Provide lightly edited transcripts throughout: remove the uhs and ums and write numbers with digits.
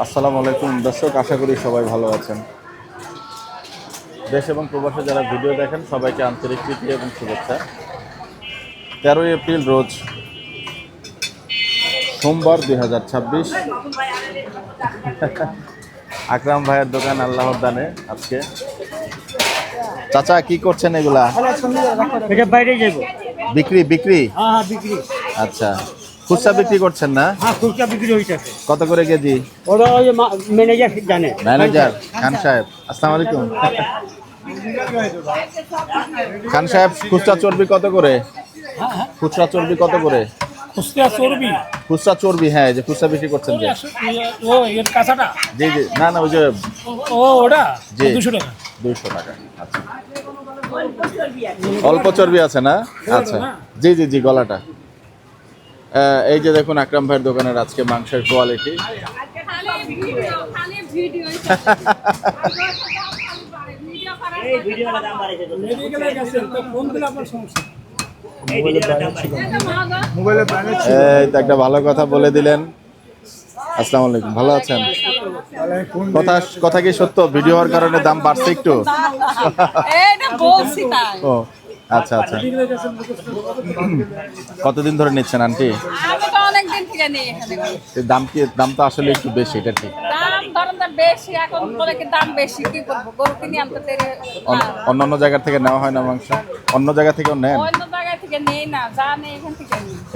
আসসালামু আলাইকুম দর্শক, আশা করি সবাই ভালো আছেন। দেশ এবং প্রবাসে যারা ভিডিও দেখেন সবাইকে আন্তরিক প্রীতি এবং শুভেচ্ছা। 13 এপ্রিল রোজ সোমবার 2026। আকরাম ভাইয়ের দোকান আল্লাহর দানে আজকে। চাচা কি করছেন এগুলা? বাইরে যাবো বিক্রি বিক্রি বিক্রি। আচ্ছা, খুচরা বিক্রি করছেন না? হ্যাঁ, খুচরা বিক্রি হইতেছে। কত করে কেজি? ওরা ওই ম্যানেজার জানে। ম্যানেজার খান সাহেব, আসসালামু আলাইকুম। খান সাহেব, খুচরা চর্বি কত করে? খুচরা চর্বি কত করে? খুচরা চর্বি, খুচরা চর্বি, হ্যাঁ, যে খুচরা বিক্রি করছেন যে। ও এর কাঁচাটা? জি জি, না না, ওই যে ওটা জি 200 টাকা। 200 টাকা। আচ্ছা, অল্প চর্বি আছে না? আচ্ছা, জি জি জি, গলাটা। এই যে দেখুন আকরাম ভাইয়ের দোকানের আজকে মাংসের কোয়ালিটি। একটা ভালো কথা বলে দিলেন। আসসালামু আলাইকুম, ভালো আছেন? কথা কি সত্য? ভিডিও হওয়ার কারণে দাম বাড়ছে একটু? ও আচ্ছা আচ্ছা। কতদিন ধরে নিচ্ছেন আন্টি? দাম তো আসলে একটু বেশি, এটা ঠিক। অন্যান্য জায়গা থেকে নেওয়া হয় না মাংস? অন্য জায়গা থেকেও নেন?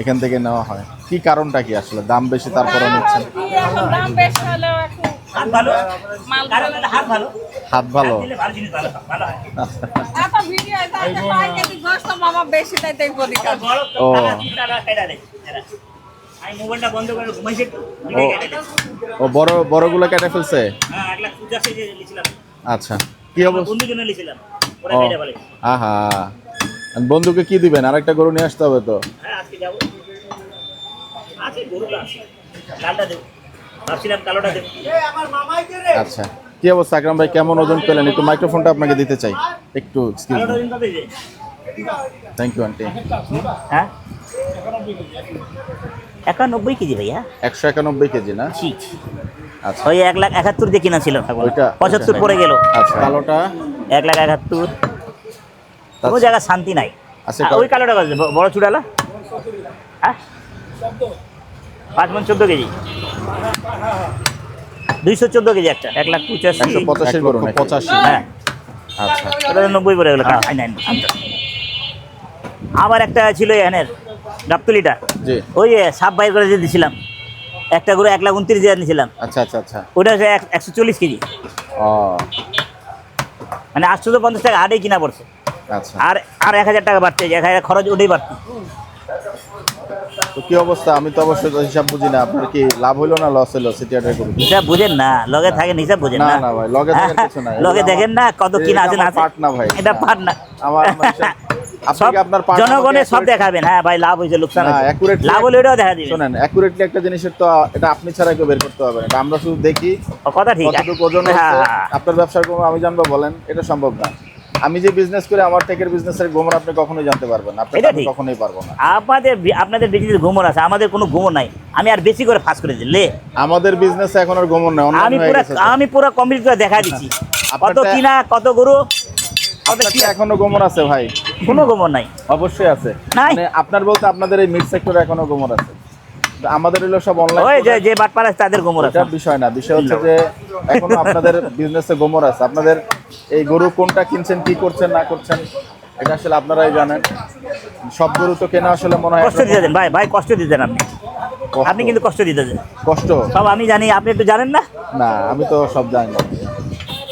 এখান থেকে নেওয়া হয়। কি কারণটা কি আসলে? দাম বেশি তারপরে নিচ্ছেন? হাত ভালো। ও বড় বড়গুলো কেটে ফেলছে। আচ্ছা, কি অবস্থা? আহা, বন্ধুকে কি দিবেন? আরেকটা গরু নিয়ে আসতে হবে তো। আচ্ছা, কি অবস্থা আকরাম ভাই? কেমন ওজন পেলেন? একটু মাইক্রোফোনটা আপনাকে দিতে চাই একটু। Thank you aunty. হ্যাঁ, 91 কেজি ভাইয়া। 191 কেজি না? আচ্ছা, ওই 1,71,000 দিয়ে কিনা ছিল, ওইটা 75 পড়ে গেল। আচ্ছা, কালোটা 1,71,000। কোনো জায়গায় শান্তি নাই। আচ্ছা, ওই কালোটা বড় চুড়ালা, হ্যাঁ 5 মণ 14 কেজি, 214 কেজি একটা। 1,85,000। 185 গরু নাকি? 85। হ্যাঁ, আচ্ছা, ওটা 90 পড়ে গেল। আবার একটা ছিল এখানের গাবতলিটা, জি, ওই সাপ বাইর করে দিয়ে দিয়েছিলাম। একটা গরু 1,29,000 দিয়ে নিয়েছিলাম। আচ্ছা আচ্ছা আচ্ছা। ওটা হচ্ছে 140 কেজি। ও মানে 850 টাকা আড়েই কিনা পড়ছে। আচ্ছা, আর 1,000 টাকা বাড়তে, 1,000 খরচ ওটাই বাড়তি। তো কি অবস্থা? আমি তো অবশ্যই হিসাব বুঝি না। আপনার কি লাভ হইলো না লস হইলো? সিটিআরটা করুন। হিসাব বুঝেন না, লগে থাকেন, হিসাব বুঝেন না না। না ভাই, লগে থাকার কিছু নাই। লগে দেখেন না কত কিনা আছে না আছে। পার্ট না ভাই, এটা পার্ট না। আমার সব আপনার পার্ট জনগণের সব দেখাবেন। হ্যাঁ ভাই, লাভ হইছে লোকসান না, হইছে, অ্যাকুরেটলি লাভ হলে ওটাও দেখা দিবেন। শুনেন, অ্যাকুরেটলি একটা জিনিসের তো এটা আপনি ছাড়া কেউ বের করতে হবে না। এটা আমরা শুধু দেখি কথা ঠিক আছে। কতটুকু ওজন হচ্ছে। আপনার ব্যবসার গোমর আমি জানবো বলেন? এটা সম্ভব না। আমি যে বিজনেস করি, আমার টেকের বিজনেসের গোমর আপনি কখনোই জানতে পারবেন না। আপনি কখনোই পারবো না। আপনাদের বিজনেসে গোমর আছে, আমাদের কোনো গোমর নাই। আমি আর বেশি করে ফাঁস করে দিলে আমাদের বিজনেসে এখন আর গোমর নাই। আমি পুরো কমপ্লিট করে দেখা দিচ্ছি কত কিনা, কত গরু, কত কি। এখনো গোমর আছে ভাই? কোনো গোমর নাই। অবশ্যই আছে। নাই মানে আপনার বলতে আপনাদের এই মিড সেক্টরে এখনো গোমর আছে। আমাদের হলো সব অনলাইন। ওই যে বাটপার আছে তাদের গোমর আছে। এটা বিষয় না, বিষয় হচ্ছে যে এখনো আপনাদের বিজনেসে গোমর আছে। আপনাদের এই গরু কোনটা কিনছেন, কি করছেন না করছেন, এটা আসলে আপনারাই জানেন। সব গরু তো কেনা আসলে মনে হয় কষ্ট দিতে দেন ভাই, ভাই কষ্ট দিতেন আপনি। আপনি কিন্তু কষ্ট দিতে দেন। কষ্ট সব আমি জানি, আপনি একটু জানেন না। না, আমি তো সব জানি না।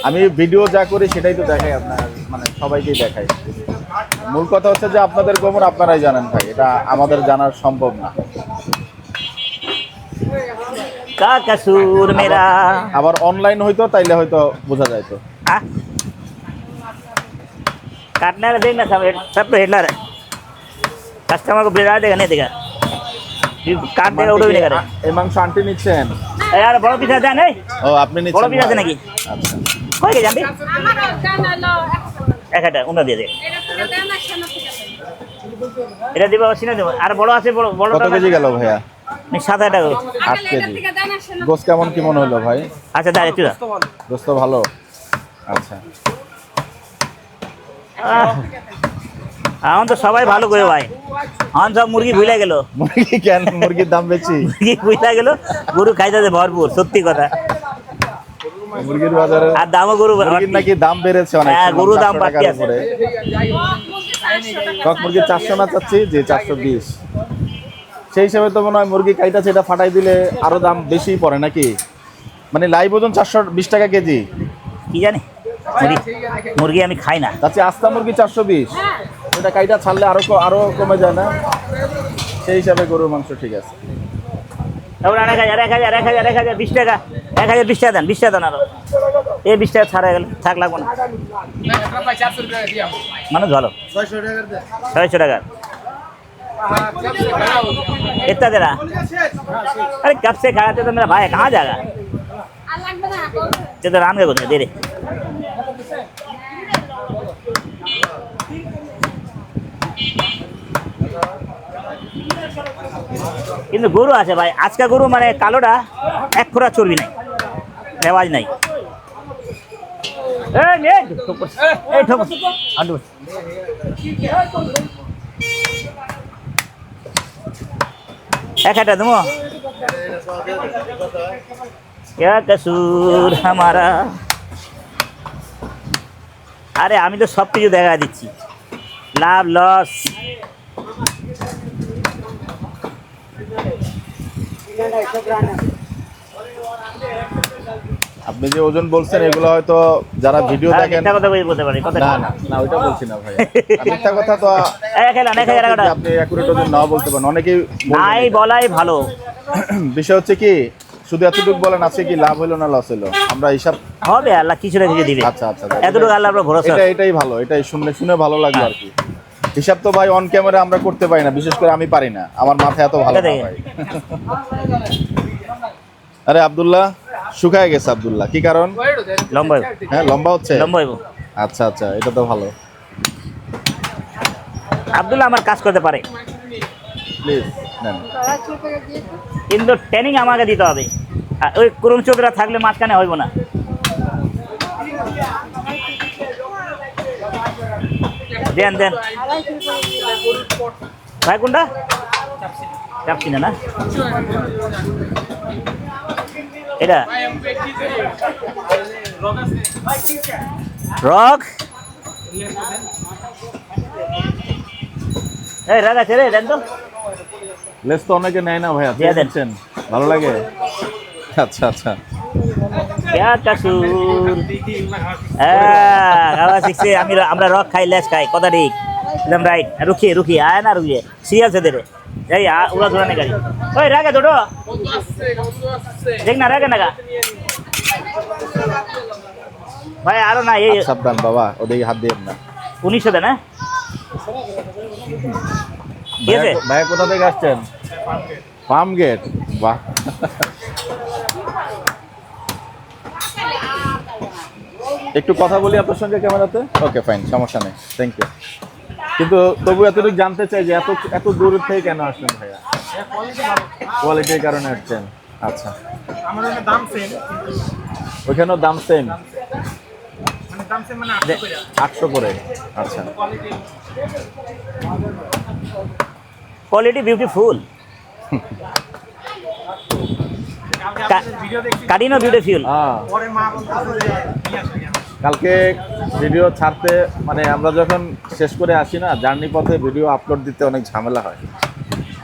আমি ভিডিও যা করি সেটাই তো দেখাই আপনার, মানে সবাইকেই দেখাই। মূল কথা হচ্ছে যে আপনাদের গোমর আপনারাই জানেন ভাই, এটা আমাদের জানার সম্ভব না। কাকাসুর মেরা। আবার অনলাইন হইতো তাইলে হয়তো বোঝা যাইতো। काटने वाला देखना सब तो हेडलर है, कस्टमर को बिगाड़ देगा नहीं देगा, काट देगा उड़ो भी नहीं करे। এই মাংস আন্টি নিচ্ছেন? यार बड़ो पिस আছে नहीं? ও আপনি নিচ্ছেন? বড় পিস আছে নাকি? আচ্ছা, কই গে জানবি? আমার জানা লো একটা উনা দিয়ে দে। এটা তো দেন না কেন ঠিক আছে। এটা দিব সিনে দেবো আর বড় আছে বড় কত বড়টা কেজি গেল ভাইয়া? 7,000 টাকা। 8 কেজি। গোস কেমন কি মনে হলো ভাই? আচ্ছা দাঁড়িয়ে একটু দাঁড়া। গোস্ত ভালো। আচ্ছা এখন তো সবাই ভালো করে ভাই, এখন সব মুরগি ভুলে গেল, মুরগি কেন? মুরগির দাম বেশি? মুরগি ভুলে গেল, গরু খাইতে ভরপুর, সত্যি কথা। মুরগির বাজারে আর দামও গরু মুরগির নাকি দাম বেড়েছে অনেক। হ্যাঁ, গরু দাম 400 টাকার বাড়তি আছে। উপরে। কক মুরগি 400 না চাচ্ছি যে 420। সেই হিসাবে তো মনে হয় মুরগি কাইটাছে, এটা ফাটাই দিলে আরো দাম বেশি পড়ে নাকি? মানে লাইভ ওজন 420 টাকা কেজি। কি জানি, মুরগি আমি খাই না। তাতে আস্তা মুরগি 420, ওটা কাইটা ছাড়লে আরো কমে যায় না? সেই হিসাবে গরুর মাংস ঠিক আছে। তারপর 1,000 20 টাকা, 1,020 টাকা দেন, 20 টাকা দেন আরো। এই 20 টাকা ছাড়া গেল, থাক লাগবো না। মানে ভালো 600 টাকা। इतना दे रहा? अरे कब से खड़ा थे तो मेरा भाई कहाँ जाएगा? चलो राम के बोलते दे रहे। কিন্তু গরু আছে ভাই, আজকে গরু মানে কালোটা এক ফোঁটা চর্বি নাই, রেওয়াজ নাই। এই ঠোক আলু एक हटा तुम क्या कसूर हमारा। আরে আমি তো সব কিছু দেখা দিচ্ছি, লাভ লস। আপনি যে ওজন বলছেন এগুলো হয়তো যারা ভিডিও দেখেন মিথ্যা কথা বলতে পারি, কথা না না না ওইটা বলছি না ভাই। মিথ্যা কথা তো আপনি অ্যাকুরেট ওজন নাও বলতে পারেন, অনেকেই নাই বলাই ভালো। বিষয় হচ্ছে কি, শুধু এতটুকু বলেন আছে কি লাভ হলো না লস হলো, আমরা হিসাব হবে, আল্লাহ কিছু না কিছু দিবে। আচ্ছা আচ্ছা এতটুকু আল্লাহ আপনার ভরসা। এটাই ভালো, এটাই শুনে ভালো লাগলো আর কি। হিসাব তো ভাই অন ক্যামেরা আমরা করতে পারি না, বিশেষ করে আমি পারি না, আমার মাথা এত ভালো না ভাই। আরে আব্দুল্লাহ শুকায় গেছে। আব্দুল্লাহ কি কারণ? লম্বা। হ্যাঁ লম্বা হচ্ছে। লম্বা। আচ্ছা আচ্ছা, এটা তো ভালো। আব্দুল্লাহ আমার কাজ করতে পারে, প্লিজ নেন। কিন্তু ট্রেনিং আমাকে দিতে হবে। আর ওই করুণ চোখরা থাকলে মাঝখানে হইব না। দেন দেন ভাই, কোনটা চাপছি না? এটা রক, এই রাগ আছে রে, দেন তো। লেস তো অনেকে নেয় না ভাইয়া, দিয়ে দেন। দেখছেন ভালো লাগে। আচ্ছা আচ্ছা, क्या कसूर। খাওয়া শিখছে, আমরা রক খাই, লেস খাই, কথা ঠিক একদম রাইট। রুকিয়ে আয় না, রুকিয়ে সিরিয়াল से दे रे এই উড়া ধরা নেই গাড়ি। ওই রাগে ছোটো দেখ না, রাগে না ভাই, আরো না। এই সাবধান বাবা, ওদিকে হাত দিবেন না। 1900 দেন। হ্যাঁ ঠিক আছে ভাইয়া কোথা থেকে আসছেন? ফার্ম গেট। বাহ, একটু কথা বলি আপনার সঙ্গে ক্যামেরাতে। ওকে ফাইন, সমস্যা নেই, থ্যাংক ইউ। কিন্তু তবু এতটুকু জানতে চাই যে এত দূর থেকে কেন আসলেন ভাইয়া? কোয়ালিটির কারণে আসছেন? আচ্ছা, ওইখানেও দাম সেম? 800 করে। আচ্ছা, কোয়ালিটি বিউটিফুল, কাটিনো বিউটিফুল। কালকে ভিডিও ছাড়তে মানে আমরা যখন শেষ করে আসি না, জার্নি পথে ভিডিও আপলোড দিতে অনেক ঝামেলা হয়।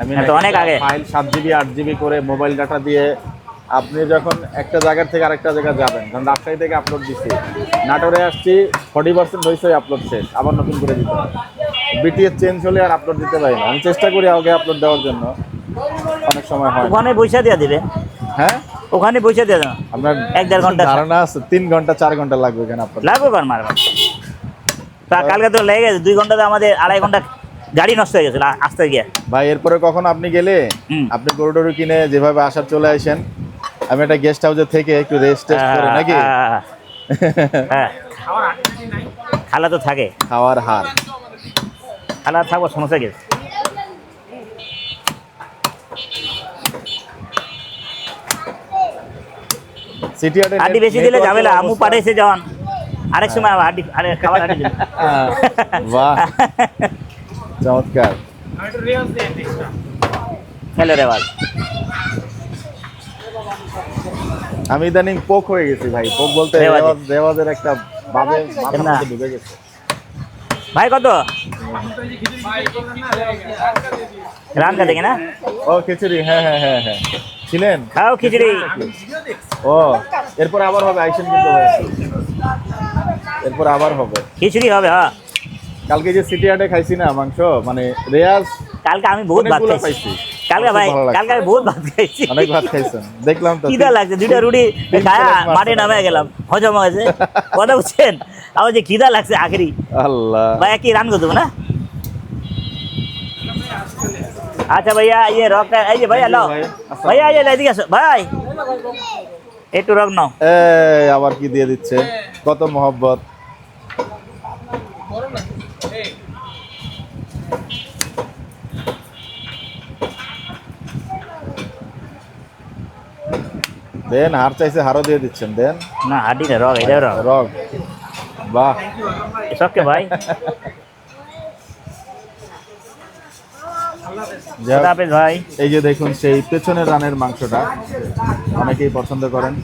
আমি অনেক আগে ফাইল 7 জিবি 8 জিবি করে মোবাইল ডাটা দিয়ে আপনি যখন একটা জায়গা থেকে আরেকটা জায়গায় যাবেন, কারণ রাজশাহী থেকে আপলোড দিচ্ছি, নাটোরে আসছি 40% হয়েছে, আপলোড শেষ, আবার নতুন করে দিতে হয়। বিটিএস চেঞ্জ হলে আর আপলোড দিতে পারি না। আমি চেষ্টা করি আগে আপলোড দেওয়ার জন্য, অনেক সময় হয়। ওখানে বৈশা দিয়ে দিবে। হ্যাঁ ওখানে বৈশা দিয়ে দাও, আপনার 1-1.5 ঘন্টা ধারণা আছে? 3 ঘন্টা 4 ঘন্টা লাগবে এখানে আপলোড। লাগবে কার মারবা। তা কালকে তো লেগে গেছে 2 ঘন্টাতে, আমাদের 2.5 ঘন্টা গাড়ি নষ্ট হয়ে গেছিল আসতে গিয়ে। ভাই এরপরে কখন আপনি গেলে আপনি গরু টরু কিনে যেভাবে আসার চলে আসেন, আমি একটা গেস্ট হাউসে থেকে একটু রেস্ট করে নাকি। হ্যাঁ খালা তো থাকে, খাওয়ার হার খালা থাকবো, সমস্যা গেছে। সিটি হাটে হাড্ডি বেশি দিলে ঝামেলা, আমু পাঠাইছে যখন আরেক সময় আবার হাড্ডি আরে খাবার হাড্ডি দিল। বাহ, চমৎকার। হ্যালো রেওয়াজ, আমি ইদানিং পোক হয়ে গেছি ভাই। পোক বলতে রেওয়াজে। রেওয়াজের একটা ভাবে মাথার না। মধ্যে ঢুকে গেছে। ভাই কত রানকা দেখে না? ও খিচুড়ি, হ্যাঁ হ্যাঁ হ্যাঁ হ্যাঁ, ছিলেন? খাও খিচুড়ি। ও এরপর আবার হবে, আইসেন কিন্তু এরপর আবার হবে। খিচুড়ি হবে হ্যাঁ। কালকে যে সিটি হাটে খাইছি না মাংস, মানে রেয়াজ কালকে আমি বহুত ভাত অনেকগুলো খাইছি। পাইছি। কালকে ভাই খুব ভালো লাগছে। কালকে আমি বহুত ভাত খাইছি। অনেক ভাত খাইছেন দেখলাম তো। খিদা লাগছে, দুইটা রুটি খায়া প্লেট মাঠে নামে গেলাম, হজম হয়েছে। কথা বুঝছেন? আমার যে খিদা লাগছে আখেরি আল্লাহ। ভাই কি রান করতে না? আচ্ছা ভাইয়া ইয়ে রক এই যে ভাইয়া লো ভাইয়া এই এদিকে আসো ভাই, একটু রক নাও। এই আবার কি দিয়ে দিচ্ছে, কত মহব্বত। দেন, হার চাইছে হারও দিয়ে দিচ্ছেন, দেন। না হাড্ডি না রক, এটা রক। রগ, বাহ। সবকে ভাই যাক, খোদা হাফেজ ভাই। এই যে দেখুন সেই পেছনের রানের মাংসটা অনেকেই পছন্দ করেন,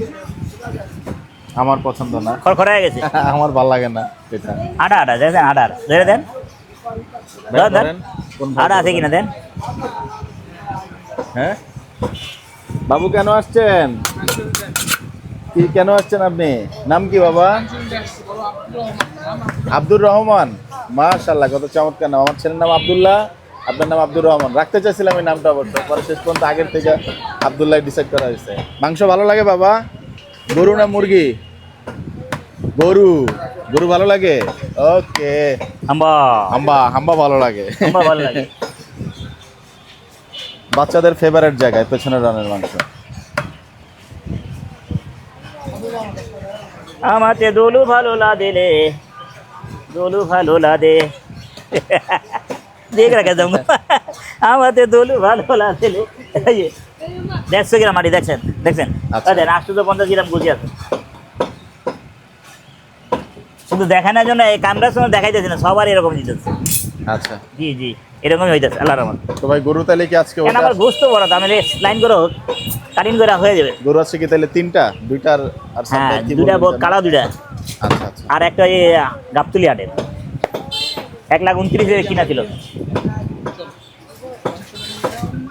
আমার পছন্দ না। খড়খড়া হয়ে গেছে, আমার ভাল লাগে না এটা। আটা আটা দেখেন, আটার ধরে দেন, ভাই দেন, দেন। ধরেন, কোন ভাই আটা আছে কিনা দেন। হ্যাঁ বাবু, কেন আসছেন? কি কেন আসছেন আপনি? নাম কি বাবা? আব্দুর রহমান। মাশাআল্লাহ, কত চমৎকার নাম। আমার ছেলের নাম আব্দুল্লাহ, আপনার নাম আব্দুর রহমান। রাখতে চাইছিলাম এই নামটা, অবশ্য পরে শেষ পর্যন্ত আগের থেকে আব্দুল্লাহ ডিসাইড করা হয়েছে। মাংস ভালো লাগে বাবা? গরু না মুরগি? গরু। গরু ভালো লাগে, ওকে। হাম্বা হাম্বা, হাম্বা ভালো লাগে। হাম্বা ভালো লাগে। বাচ্চাদের ফেভারিট জায়গায় পেছনের রানের মাংস। আমাতে দোলু ভালো লাদেলে, দোলু ভালো লাদে। দেখ রাখা যাবো, আমাতে দোলু ভালো লাদেলে। 150 গ্রাম মাটি দেখছেন, দেখছেন? আচ্ছা। 850 গ্রাম গুজি আছে। শুধু দেখানোর জন্য এই ক্যামেরার সময় দেখাইতেছে না, সবার এরকম দিতেছে। আচ্ছা, জি জি এরকমই হইতেছে। আল্লাহ রহমান। তো ভাই গরু তাহলে কি আজকে কেন আমার গোস্ত বড় তো, আমি লাইন করে কাটিং করে হয়ে যাবে। গরু আছে কি তাহলে তিনটা? দুইটার আর হ্যাঁ সামনে কি দুইটা বলবেন জানেন? কালা দুইটা, আচ্ছা আচ্ছা। আর একটা এই গাবতুলি হাটের 1,29,000 কিনা ছিল।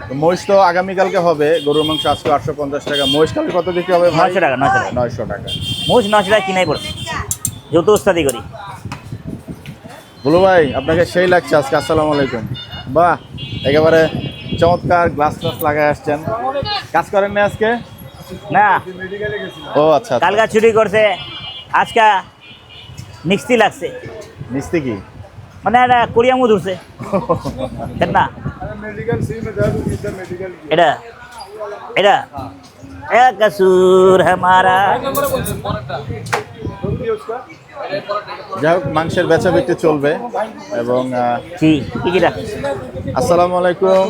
তো মহিষ তো আগামীকালকে হবে, গরুর মাংস আজকে 850 টাকা। মহিষ কালকে কত বিক্রি হবে ভাই? 900 টাকা, 900 টাকা। 900 টাকা। মোষ 900 টাকা কিনাই পড়ছে, যত ওস্তাদি করি। বলো ভাই, আপনাকে সেই লাগছে আজকে। আসসালামু আলাইকুম। বাহ, একেবারে চমৎকার গ্লাস ট্লাস লাগায় আসছেন। কাজ করেন না আজকে? না ও আচ্ছা আচ্ছা। কালকা ছুটি করছে, আজকা মিক্সি লাগছে, মিস্তি কি? মানে এটা কোরিয়া মুদ উঠছে দেখ না। এটা এটা এক সুর হামারা। যাই হোক, মাংসের বেচা বিক্রি চলবে। এবং কি কি রাখ। আসসালামু আলাইকুম।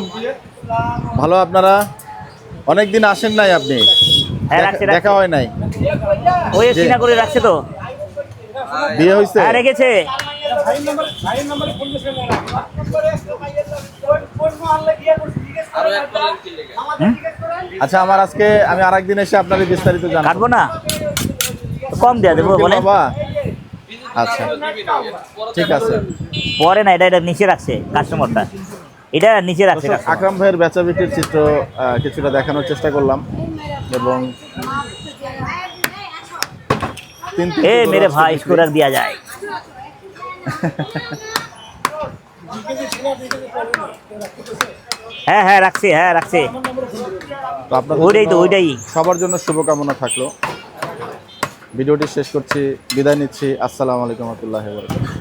ভালো আপনারা? অনেকদিন আসেন নাই আপনি, হ্যাঁ, রাখছি, রাখছি। দেখা হয় নাই। ওই জি। কিনা করে রাখছে তো, বিয়ে হয়েছে? হ্যাঁ রেখেছে। আচ্ছা, আমার আজকে আমি আরেকদিন এসে আপনাদের বিস্তারিত জানাবো। কাটবো না, কম দেওয়া দেবো বলে। বাবা আচ্ছা, ঠিক আছে। পরে না, এটা এটা নিচে রাখছে কাস্টমারটা, এটা নিচে রাখছে দর্শক, customer। আকরাম ভাইয়ের বেচা বিক্রির চিত্র কিছুটা দেখানোর চেষ্টা করলাম। এবং এ মেরে ভাই इसको रख दिया जाए। হ্যাঁ হ্যাঁ রাখছি, হ্যাঁ রাখছি। তো আপনাদের ওইটাই তো, জন্য ওইটাই। সবার জন্য শুভকামনা থাকলো। ভিডিওটি শেষ করছি, বিদায় নিচ্ছি। আসসালামু আলাইকুম ওয়া রাহমাতুল্লাহি ওয়া বারাকাতুহু।